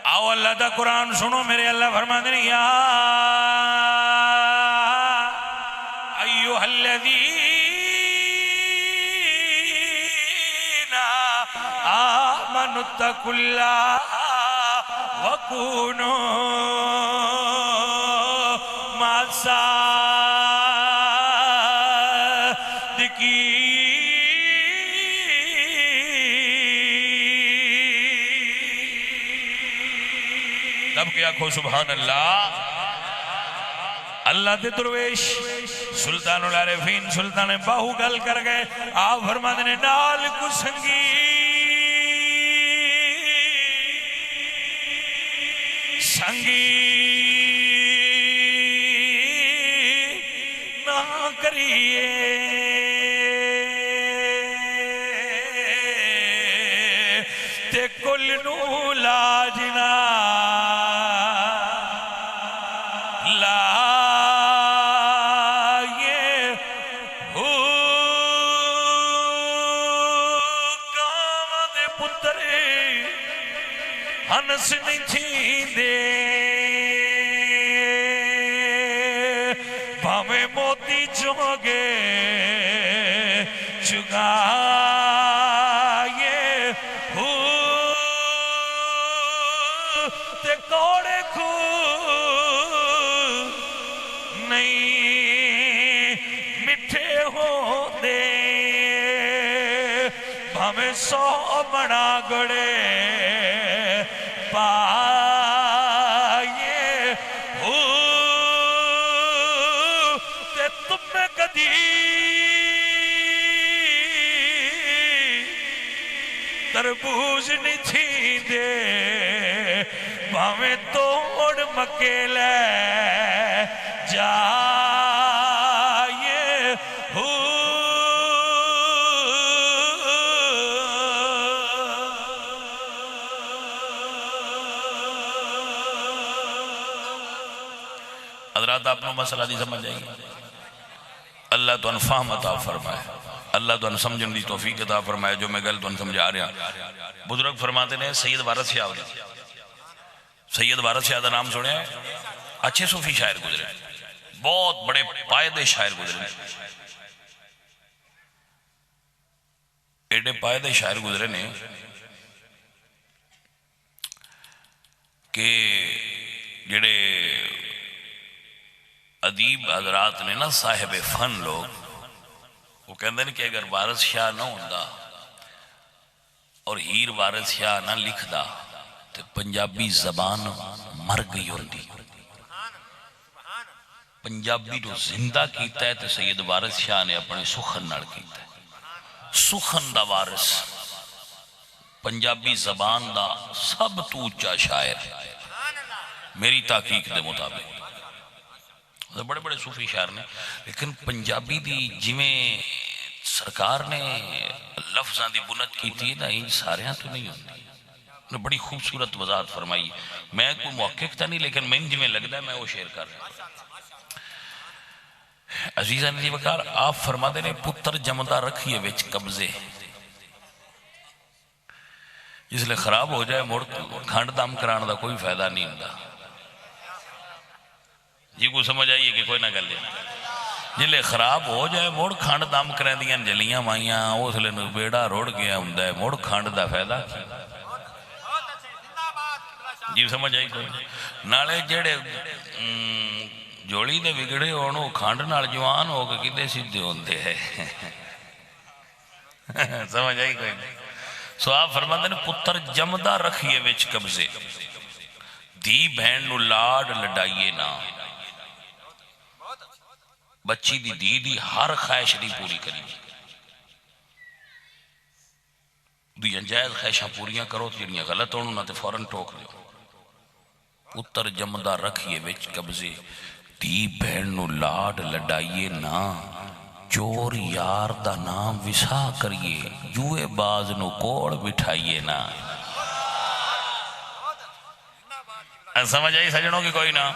آؤ اللہ دا قرآن سنو میرے اللہ فرما دیں یا ایوہ الذین آمنوا اتقوا اللہ وکونوا مع الصادقین تب کیا کھو سبحان اللہ اللہ دے درویش سلطان العارفین سلطان باہو گل کر گئے آپ فرما دینے نال کو سنگی نہ کریے تے کل نو لاجنا ہنس نہیں تھی دے بھامے موتی چوگے چگائے تے کوڑے کو نہیں مٹھے ہو دے بھامے 100 بڑا گڑے پائے تے تم میں کدی تربوز نہیں تھی دے بھاویں توڑ مکیلے جائے حضرات آپ نے مسئلہ دی سمجھ آئی اللہ تو ان فہم عطا فرمائے اللہ تو ان سمجھن دی توفیق عطا فرمائے جو میں گل تو ان سمجھا رہا بزرگ فرماتے ہیں سید وارث شاہ سید وارث شاہ دا نام سنے ہیں اچھے صوفی شاعر گزرے بہت بڑے پائدے شاعر گزرے ایڈے پائدے شاعر گزرے نے کہ جڑے ادیب حضرات نے نا صاحب فن لوگ وہ کہندے ہیں کہ اگر وارث شاہ نہ ہوندا اور ہیر وارث شاہ نہ لکھدا تو پنجابی زبان مر گئی ہوندی پنجابی جو زندہ کیتا ہے تو سید وارث شاہ نے اپنے سخن نال کیتا ہے سخن دا وارث، پنجابی زبان دا سب تو اچا شاعر میری تحقیق دے مطابق۔ بڑے بڑے صوفی شاعر نے، لیکن پنجابی دی جویں سرکار نے لفظاں دی بنت کی تھی نا، ان ساریاں تو نہیں ہوتی۔ نے بڑی خوبصورت وضاحت فرمائی۔ میں کوئی محقق تھا نہیں، لیکن میں جویں لگتا ہے میں وہ شعر کر رہا ہوں۔ عزیزاں دی وقار آپ فرما دے نے پتر جمدہ رکھیے وچ قبضے، جس لئے خراب ہو جائے مڑ کھانڈ دام کران دا کوئی فائدہ نہیں ہوتا۔ جی کو سمجھ آئیے کہ کوئی نہ کر لے، جس لئے خراب ہو جائے مڑ کھانڈ دام کران دیاں جلیاں مائیاں، اس لئے بیڑا روڑ گیا ہوندہ ہے، مڑ کھانڈ دا فائدہ۔ جی سمجھ آئی کوئی نالے جڑے جوڑی دے بگڑے ہونو کھانڈ نال جوان ہو کے کدے سیدھے ہوندے ہے۔ سمجھ آئی کوئی نہیں۔ سو آپ فرماتے ہیں پتر جمدہ رکھیے وچ قبضے، دی بہن نو لاڈ لڈائیے نا، بچی دی دی ہر خواہش نہیں پوری کری، دی انجائز خواہشاں پوریاں کرو، جنیاں غلط ہونو نہ تے فوراں ٹوک لیو۔ پتر جمدہ رکھیے وچ قبضے، دی بہن نو لاڈ لڈائیے نا، چور یار دا نام وسا کریے، جوئے باز نو کوڑ بٹھائیے نا۔ سمجھ آئی سجنوں کی کوئی نا؟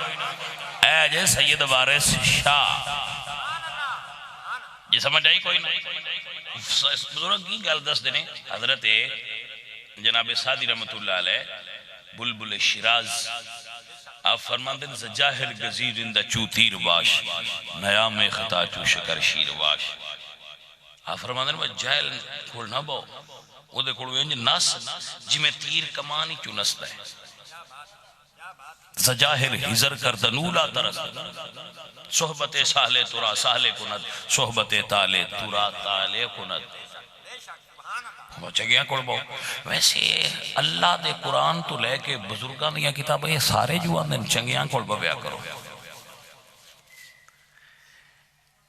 اے جے سید وارث شاہ، یہ سمجھ آئی کوئی نا؟ بزرگ کی گل دس دینے حضرت جناب سعدی رحمت اللہ علیہ بلبل شیراز آپ فرماندے ہیں زجاہر گزیر اندہ چو تیر باش، نیام خطا چو شکر شیر باش۔ آپ فرماندے ہیں جاہل کھول نہ باؤ، وہ دے کھولو انج نس جی میں تیر کمانی چو نستا ہے۔ زجاہر حضر کردنولا ترس، صحبت سالے ترا سالے کند، صحبت تالے ترا تالے کند۔ چگیاں کوڑ باؤ۔ ویسے اللہ دے قرآن تو لے کے بزرگان دیا کتاب یہ سارے جو آندھیں چنگیاں کوڑ بیا کرو۔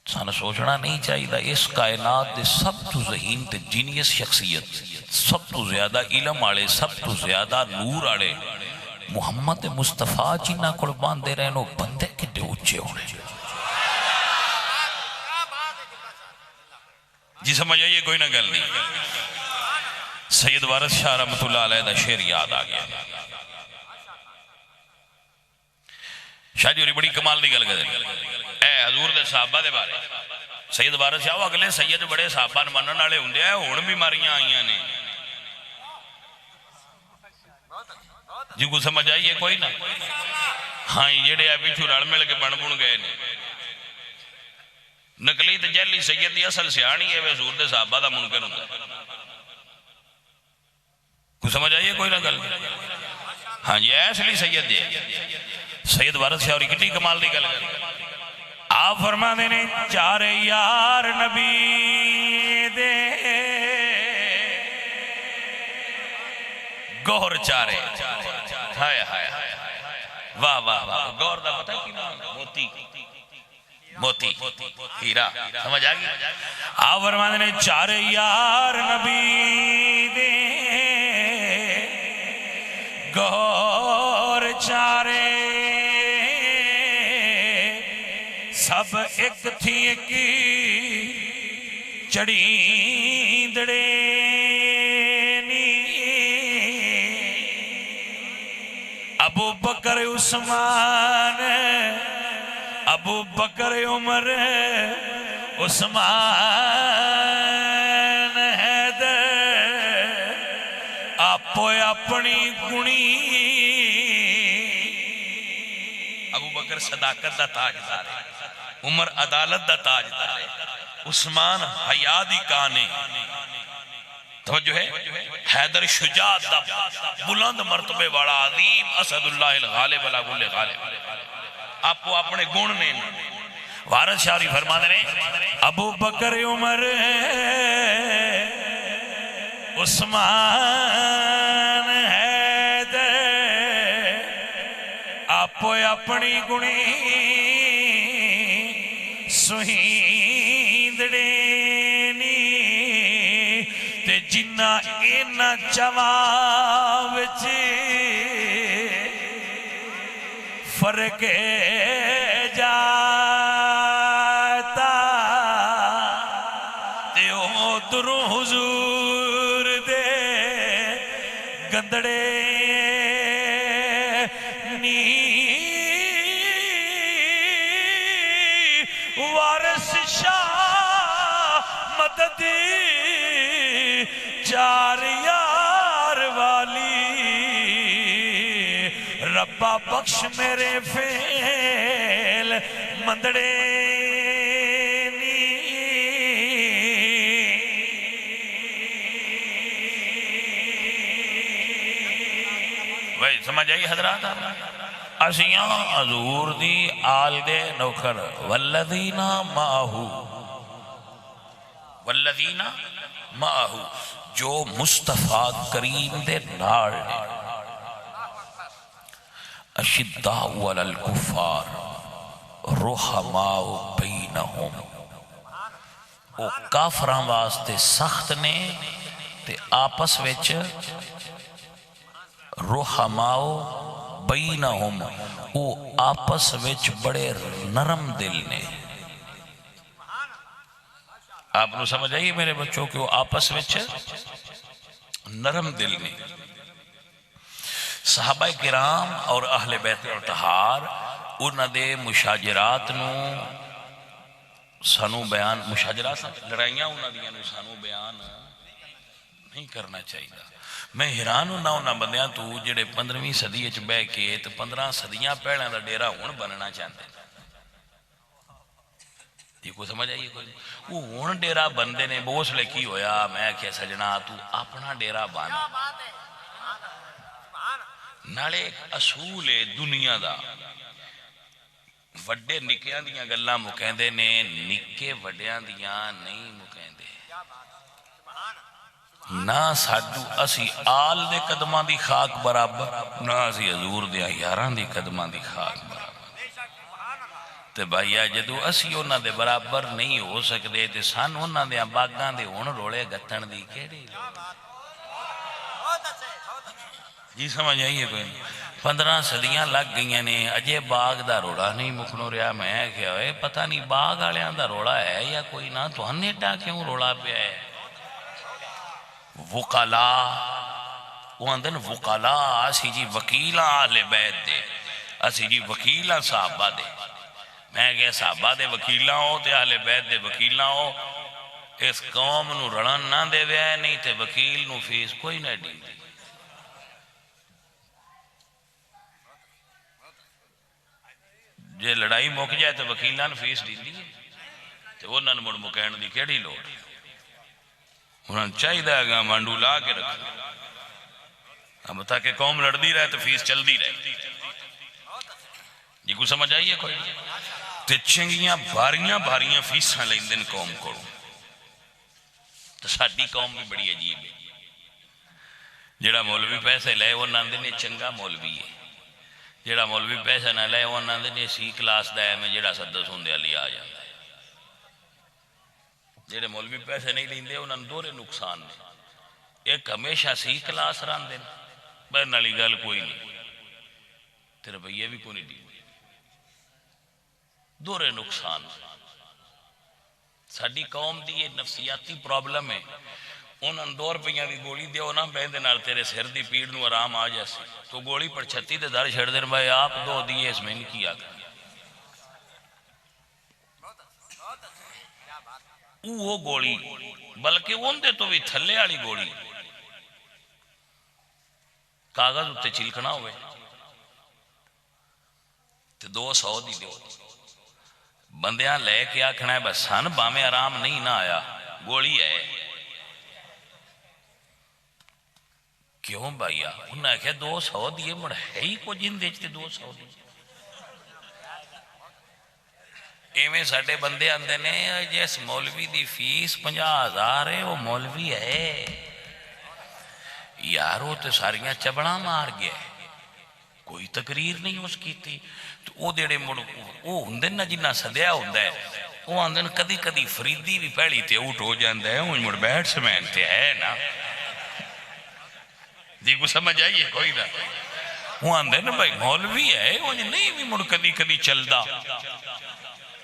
سانا سوچنا نہیں چاہیے اس کائنات دے سب تو ذہین تے جینیس شخصیت، سب تو زیادہ علم آڑے، سب تو زیادہ نور آڑے محمد مصطفیٰ جنہ قربان دے رہے نو بندے کے دے اچھے ہونے۔ جی سمجھ آئیے کوئی نہ گل نہیں۔ سید وارث شاہ رحمت اللہ علیہ دا شعر یاد آگیا۔ شاہ جی بڑی کمال دی گل کرے اے حضور دے صحابہ دے بارے، سید وارث شاہ وہ اگلے سید بڑے صحابہ منن والے ہوندے ہیں، ہن بیماریاں آئیاں نے۔ جی کو سمجھ آئیے کوئی نہ؟ ہاں جڑے ابھی چھو رل مل کے بن بن گئے نے، نقلی تے جعلی سید دی اصل سیانی ہے حضور دے صحابہ دا منکر ہوندا ہے۔ کو سمجھ آئیے کوئی نہ گل؟ ہاں جی اصلی سید جی سید وارث شاہ اور کتنی کمال دی گل کر۔ آپ فرما دینے چارے یار نبی دے گوھر چارے، ہائے ہائے واہ واہ واہ، گوھر دا پتہ کی مان موتی، موتی ہیرا، سمجھ آگی؟ آپ فرما دینے چارے یار نبی دے گوھر چارے، سب ایک تھی کی چڑیندڑے نی، ابو بکر عثمان، ابو بکر عمر عثمان حیدر، آپ اپنی گنی، ابو بکر صداقت دا تاجدار ہے، عمر عدالت دا تاجدار ہے، عثمان حیا دی کانے، توجہ ہے، حیدر شجاعت دا بلند مرتبے والا عظیم اسد اللہ الغالب علی کل غالب، آپ کو اپنے گن نے وارث شاہی فرما دے ابو بکر عمر عثمان حیدر، آپ اپنی گنی سہیندڑے نی، جنہ اینا چواں وچ فرق جاتا تے ادھروں حضور دے گندڑے نی وارث شاہ مدد چار یار والی ربا بخش میرے فیل مندڑے نی بھائی سمجھ آئی حضرات اسیاں حضور دی آل دے نوکر والذین معہو جو مصطفیٰ کریم دے نال اشداء علی الکفار رحماء بینہم وہ کافران واسطے سخت نے تے آپس وچ رحماء بینہم وہ آپس وچ بڑے نرم دل نے آپ نے سمجھ آئیے میرے بچوں کہ وہ آپس وچ نرم دل نے صحابہ کرام اور اہل بیت اطہار انہاں دے مشاجرات نو سانو بیان مشاجرات لڑائیاں انہاں دیاں نو سانو بیان نہیں کرنا چاہیے میں حیران ہوں نہ بندیاں تو جڑے 15ویں صدی وچ بہ کے تے 15 صدیاں پہلے دا ڈیرا ہن بننا چاہتے یہ کوئی سمجھ آئیے کوئی وہ ہن ڈیرا بندے نے بوسلے کی ہویا میں کہ سجنا تو اپنا ڈیرا بانا نالے ایک اصول ہے دنیا دا وڈے نکیاں دیاں گلاں مکیندے نے نکے وڈیاں دیاں نہیں مکیندے نہ ساڈو اسی آل دے قدماں دی خاک برابر نہ اسی حضور دے یاراں دی قدماں دی خاک برابر تے بھائیا جدو اسی انہاں دے برابر نہیں ہو سکدے تے سان انہاں دے باغاں دے ہن رولے گتھن دی کیڑی جی سمجھ آئیے کوئی 15 صدیاں لگ گئیاں نے اجے باغ دا روڑا نہیں مکنو رہا میں کیا ہوئے پتہ نہیں باغ آلیاں دا روڑا ہے یا کوئی نہ تو ہن ایڈا کیوں روڑا پہ ہے وکلا وہ اندن وکلا اسی جی وکیلاں اہل بیت دے اسی جی وکیلاں صحابہ دے میں کہ صحابہ دے وکیلاں ہو تے اہل بیت دے وکیلاں ہو اس قوم نو رڑن نہ دے وے نہیں تے وکیل نو فیس کوئی نہ دی جے لڑائی مک جائے تو وکیلان فیس دی دی تو وہ نن مڑ مکین دی کیڑی لوڑ انہوں نے چاہی دا گا مانڈو لا کے رکھا اب تاکہ قوم لڑ دی رہے تو فیس چل دی رہے جی کو سمجھ آئیے کوئی تے چنگیاں بھاریاں فیساں لیندن قوم کو تو ساڑی قوم بھی بڑی عجیب ہے جڑا مولوی پیسے لے وہ ناندے نے چنگا مولوی ہے جڑا مولوی پیسہ نہ لے وہ نہ دے سی کلاس دا ہے میں جڑا سدس ہوندے علی آ جاندے جڑے مولوی پیسے نہیں لیندے انہاں دورے نقصان نے ایک ہمیشہ سی کلاس راندے بہن والی گل کوئی نہیں تیرے بھئیے بھی کوئی نہیں دی دورے نقصان ساڈی قوم دی یہ نفسیاتی پرابلم ہے انہاں 2 روپیاں دی گولی دیو نا بہندے نال تیرے سر دی پیڑ نو آرام آ جیسی تو گولی پر 36 دے دار چھڑ دین بھائی آپ 2 دیئے اس میں نہیں کیا گا وہ گولی بلکہ ان دے تو بھی تھلے آلی گولی کاغذ اتے چلکنا ہوئے تے 200 دی دیو بندیاں لے کے آکھنا ہے بس سن بامے آرام نہیں نہ آیا گولی ہے کیوں بھائیا انہوں نے کہا 200 دیئے مڑ ہے ہی کو جن دیجتے 200 دیئے ایمیں ساڑھے بندے اندے نے جیس مولوی دی فیس 50,000 ہے وہ مولوی ہے یارو تے ساریاں چبڑا مار گیا ہے کوئی تقریر نہیں اس کی تھی تو وہ دیڑے مڑ وہ ہندن نہ جنہ صدیہ ہوندہ ہے وہ اندن کدی کدی فریدی بھی پہلی تے اوٹ ہو جاندہ ہے وہ مڑ بیٹھ سمین تے ہے نا جی کو سمجھ آئیے کوئی نہ وہ آندے نا بھائی مولوی ہے وہ نہیں بھی مڑ کدی کدی چلدا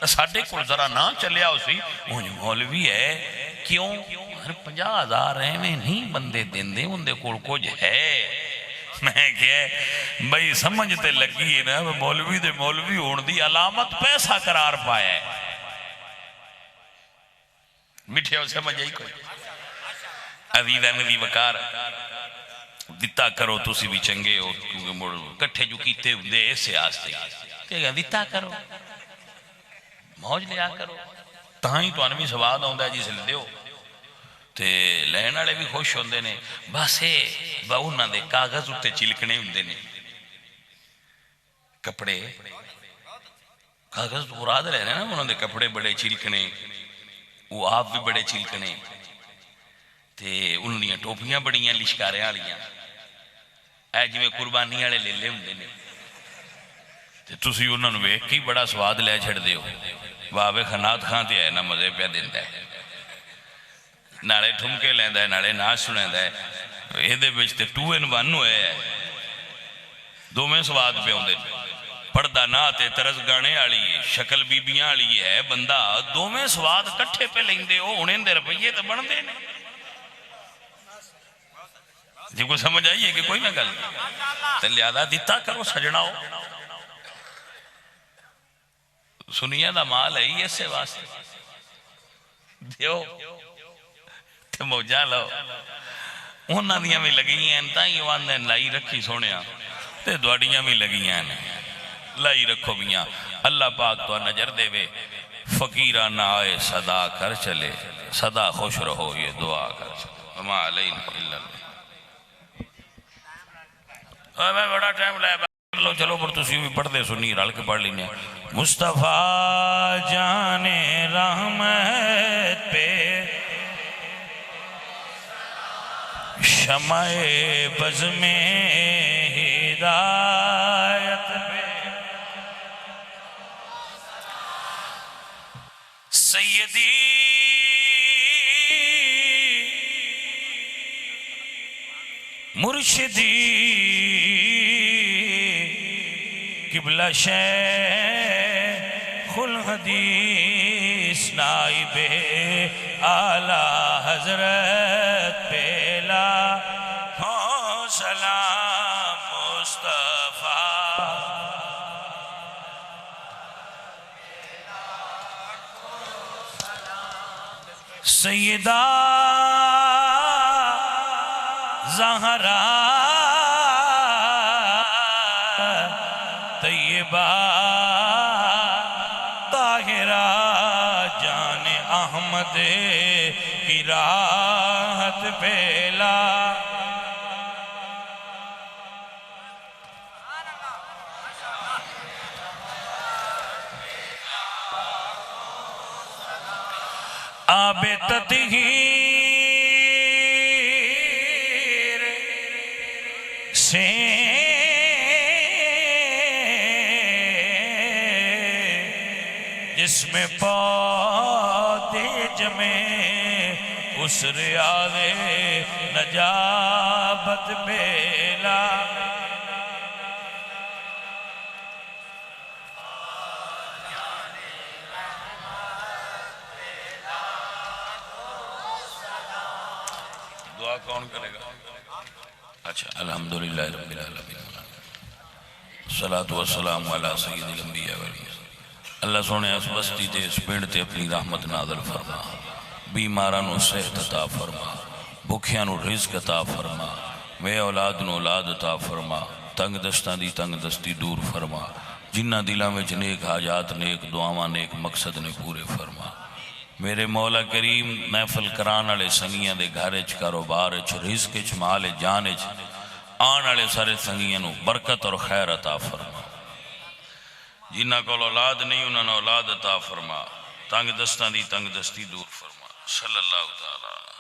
ساڑھے کل ذرا نہ چلیا اسی وہ مولوی ہے کیوں 50,000 ایویں نہیں بندے دیندے اندے کول کچھ ہے میں کہ بھائی سمجھتے لگی ہے نا مولوی دے مولوی ہون دی علامت پیسہ قرار پایا ہے میٹھے ہو سمجھ آئی کوئی عزیزہ ندی وکار دیتا کرو تسی بھی چنگے ہو کٹھے جو کیتے ہوندے ایسے آستے کہ دیتا کرو موج لیا کرو تاں تو انوی سواد ہوندہ ہے جسے لے ہو تے لین والے بھی خوش ہوندے نے بس باؤناں دے کاغذ اتے چلکنے ہوندے نے کپڑے کاغذ تو مراد رہے نا انہوں دے کپڑے بڑے چلکنے وہ آپ بھی بڑے چلکنے تے انہوں نے ٹوپیاں بڑیاں لشکارے والیاں اے جی میں قربانی والے لے لے ہوندے نے تے تسی انہوں نے ویکھ کے بڑا سواد لے چھڑ دیو بابے خنات خان تے ہے نا مزے پہ دیندا ہے نالے ٹھمکے لیندا ہے نالے ناچ سنیندا ہے اے دے وچ تے 2 in 1 ہوئے ہے دو میں سواد پہ ہوندے پردہ نہ تے طرز گانے والی ہے شکل بیبیاں والی ہے بندہ دو میں سواد کٹھے پہ لیندے ہو انہیں دے روپیے تے بندے نے جی کو سمجھ آئیے کہ کوئی نہ گل تے لہذا دیتا کرو سجنا ہو سنیا دا مال ہے ہی ایسے واسطے دیو تے موجہ لو انہاں دیاں بھی لگی ہیں تاں یہ واندے لائی رکھی سونیا تے دوڑیاں بھی لگی ہیں لائی رکھو بیاں اللہ پاک تو نظر دے وے فقیرہ نہ آئے صدا کر چلے صدا خوش رہو یہ دعا کر چلے وما علینا الا اللہ میں بڑا ٹائم لائے لو چلو پر تسی بھی پڑھ دے سنی رل کے پڑھ لینے مصطفیٰ جان رحمت پہ شمع بز میں ہدایت پہ سیدی مرشدی قبلہ شیخ الحدیث نائب اعلی حضرت پیلا ہو سلام مصطفیٰ سیدہ زہرا طیبہ طاہرہ جان احمد کی راحت پیلا آب تطہیر سے جس میں پودے جمے اس ریاض نجابت بیلا دعا کون کرے گا اچھا الحمدللہ رب العالمین الصلاة والسلام علی سید الانبیاء والمرسلین اللہ سونے اس بستی تے اس پینڈ تے اپنی رحمت نازل فرما بیمارانو صحت عطا فرما بھوکیانو رزق عطا فرما بے اولادنو اولاد عطا فرما تنگ دستان دی تنگ دستی دور فرما جنہ دلہ میں نیک حاجات نیک دعاواں نیک مقصد نے پورے فرما میرے مولا کریم محفل کران والے سنگیاں دے گھرچ کاروبار چ رزق چ مال جان چ آن والے سارے سنگیاں نو برکت اور خیر عطا فرما جنہ کو اولاد نہیں انہوں نے اولاد عطا فرما تنگ دستان دی تنگ دستی دور فرما صلی اللہ تعالی